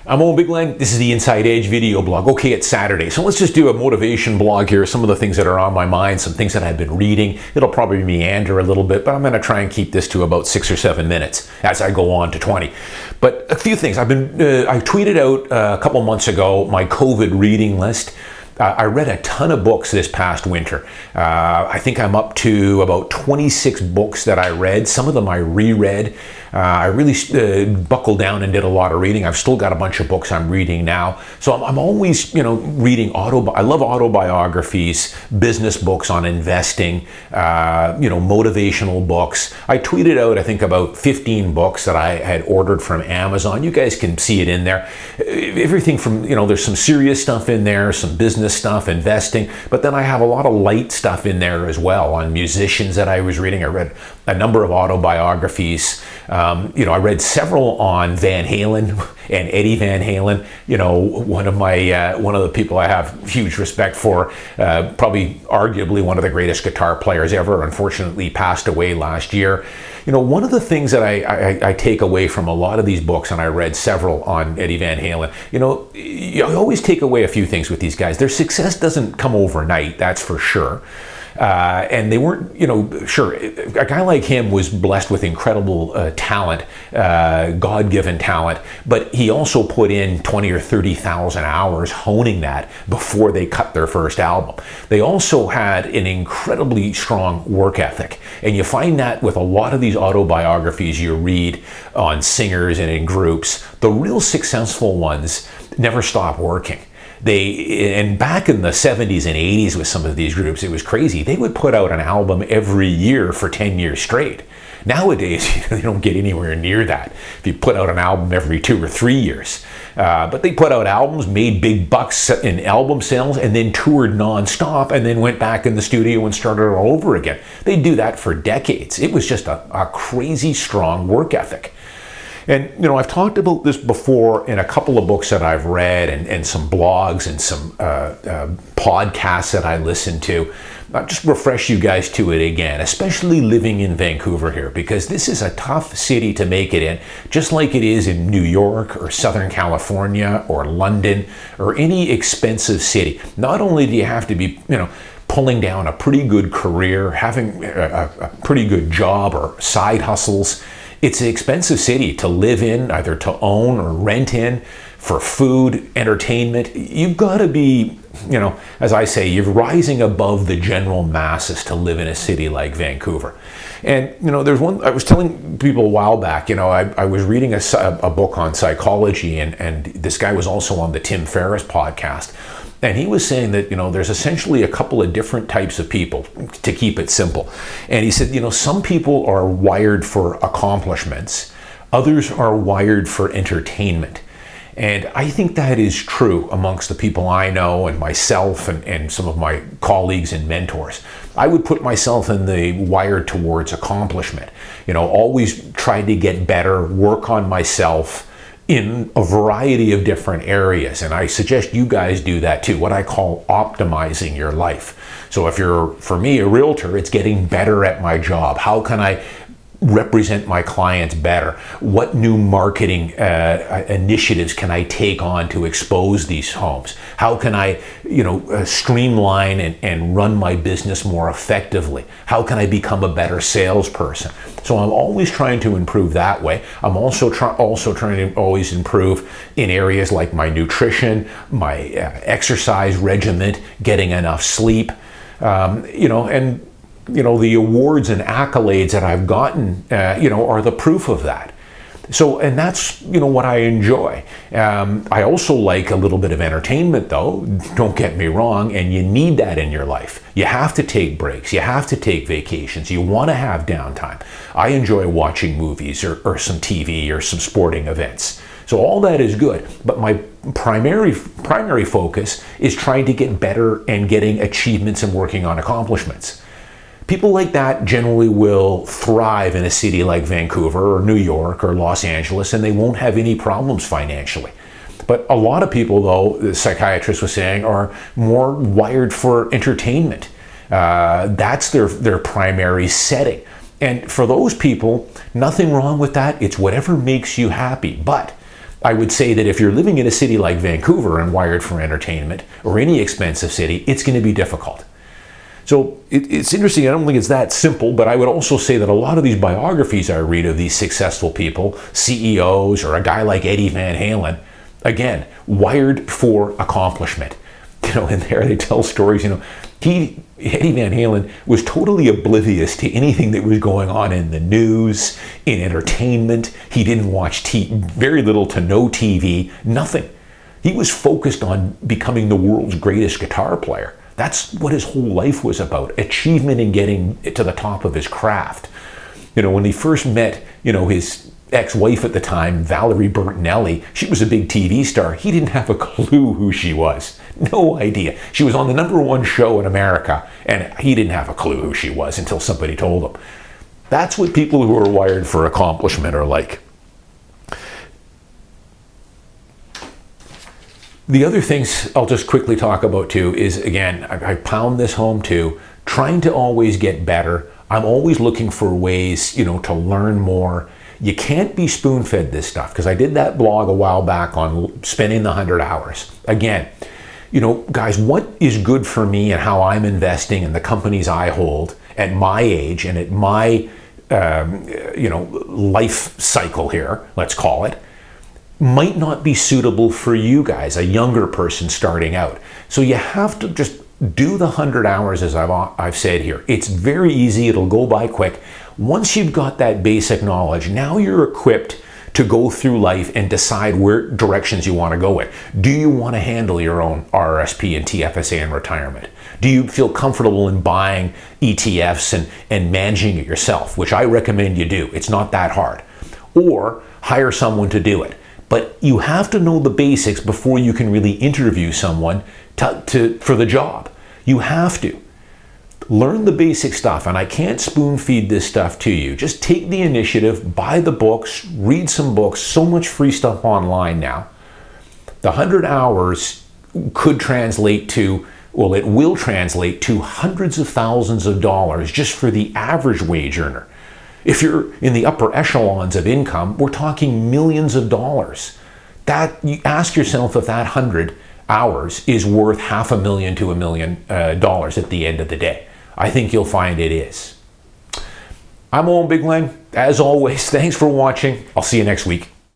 I'm Owen Big Glen. This is the Inside Edge video blog. Okay, it's Saturday, so let's just do a motivation blog here. Some of the things that are on my mind, some things that I've been reading. It'll probably meander a little bit, but I'm going to try and keep this to about 6 or 7 minutes as I go on to 20. But a few things. I tweeted out a couple months ago my COVID reading list. I read a ton of books this past winter. I think I'm up to about 26 books that I read. Some of them I reread. I really buckled down and did a lot of reading. I've still got a bunch of books I'm reading now. So I'm always, reading I love autobiographies, business books on investing, motivational books. I tweeted out, I think, about 15 books that I had ordered from Amazon. You guys can see it in there. Everything from, there's some serious stuff in there, some business stuff, investing, but then I have a lot of light stuff in there as well on musicians that I was reading. I read a number of autobiographies. I read several on Van Halen and Eddie Van Halen. One of the people I have huge respect for, probably arguably one of the greatest guitar players ever, unfortunately passed away last year. One of the things that I take away from a lot of these books, and I read several on Eddie Van Halen, you always take away a few things with these guys. Their success doesn't come overnight, that's for sure. And they weren't, sure, a guy like him was blessed with incredible talent, God-given talent, but he also put in 20 or 30,000 hours honing that before they cut their first album. They also had an incredibly strong work ethic, and you find that with a lot of these autobiographies you read on singers and in groups. The real successful ones never stop working. And back in the 70s and 80s with some of these groups, it was crazy. They would put out an album every year for 10 years straight. Nowadays, they don't get anywhere near that if you put out an album every 2 or 3 years. But they put out albums, made big bucks in album sales, and then toured nonstop, and then went back in the studio and started all over again. They do that for decades. It was just a crazy strong work ethic. And, I've talked about this before in a couple of books that I've read and some blogs and some podcasts that I listen to. I'll just refresh you guys to it again, especially living in Vancouver here, because this is a tough city to make it in, just like it is in New York or Southern California or London or any expensive city. Not only do you have to be, pulling down a pretty good career, having a pretty good job or side hustles, it's an expensive city to live in, either to own or rent in, for food, entertainment. You've got to be, as I say, you're rising above the general masses to live in a city like Vancouver. And, there's one, I was telling people a while back, I was reading a book on psychology, and this guy was also on the Tim Ferriss podcast. And he was saying that, there's essentially a couple of different types of people, to keep it simple. And he said, some people are wired for accomplishments. Others are wired for entertainment. And I think that is true amongst the people I know and myself and some of my colleagues and mentors. I would put myself in the wired towards accomplishment. Always try to get better, work on myself in a variety of different areas. And I suggest you guys do that too, what I call optimizing your life. So if you're, for me, a realtor, it's getting better at my job. How can I represent my clients better? What new marketing initiatives can I take on to expose these homes? How can I, streamline and run my business more effectively? How can I become a better salesperson? So I'm always trying to improve that way. I'm also trying to always improve in areas like my nutrition, my exercise regimen, getting enough sleep, the awards and accolades that I've gotten, are the proof of that. So, and that's, what I enjoy. I also like a little bit of entertainment, though, don't get me wrong, and you need that in your life. You have to take breaks. You have to take vacations. You want to have downtime. I enjoy watching movies or some TV or some sporting events. So all that is good, but my primary focus is trying to get better and getting achievements and working on accomplishments. People like that generally will thrive in a city like Vancouver or New York or Los Angeles, and they won't have any problems financially. But a lot of people, though, the psychiatrist was saying, are more wired for entertainment. That's their primary setting. And for those people, nothing wrong with that. It's whatever makes you happy. But I would say that if you're living in a city like Vancouver and wired for entertainment, or any expensive city, it's going to be difficult. So it's interesting. I don't think it's that simple, but I would also say that a lot of these biographies I read of these successful people, CEOs, or a guy like Eddie Van Halen, again, wired for accomplishment. In there they tell stories, Eddie Van Halen was totally oblivious to anything that was going on in the news, in entertainment. He didn't watch very little to no TV, nothing. He was focused on becoming the world's greatest guitar player. That's what his whole life was about, achievement and getting to the top of his craft. When he first met, his ex-wife at the time, Valerie Bertinelli, she was a big TV star. He didn't have a clue who she was. No idea. She was on the #1 show in America, and he didn't have a clue who she was until somebody told him. That's what people who are wired for accomplishment are like. The other things I'll just quickly talk about too is, again, I pound this home too, trying to always get better. I'm always looking for ways, to learn more. You can't be spoon-fed this stuff, because I did that blog a while back on spending the 100 hours. Again, guys, what is good for me and how I'm investing in the companies I hold at my age and at my, life cycle here, let's call it, might not be suitable for you guys, a younger person starting out. So you have to just do the 100 hours, as I've said here. It's very easy. It'll go by quick. Once you've got that basic knowledge, now you're equipped to go through life and decide where directions you want to go in. Do you want to handle your own RRSP and TFSA in retirement? Do you feel comfortable in buying ETFs and managing it yourself, which I recommend you do. It's not that hard. Or hire someone to do it. But you have to know the basics before you can really interview someone for the job. You have to. Learn the basic stuff, and I can't spoon feed this stuff to you. Just take the initiative, buy the books, read some books, so much free stuff online now. The 100 hours could translate to, well, it will translate to hundreds of thousands of dollars just for the average wage earner. If you're in the upper echelons of income, we're talking millions of dollars. You ask yourself if that 100 hours is worth $500,000 to $1 million at the end of the day. I think you'll find it is. I'm Owen Big Lang. As always, thanks for watching. I'll see you next week.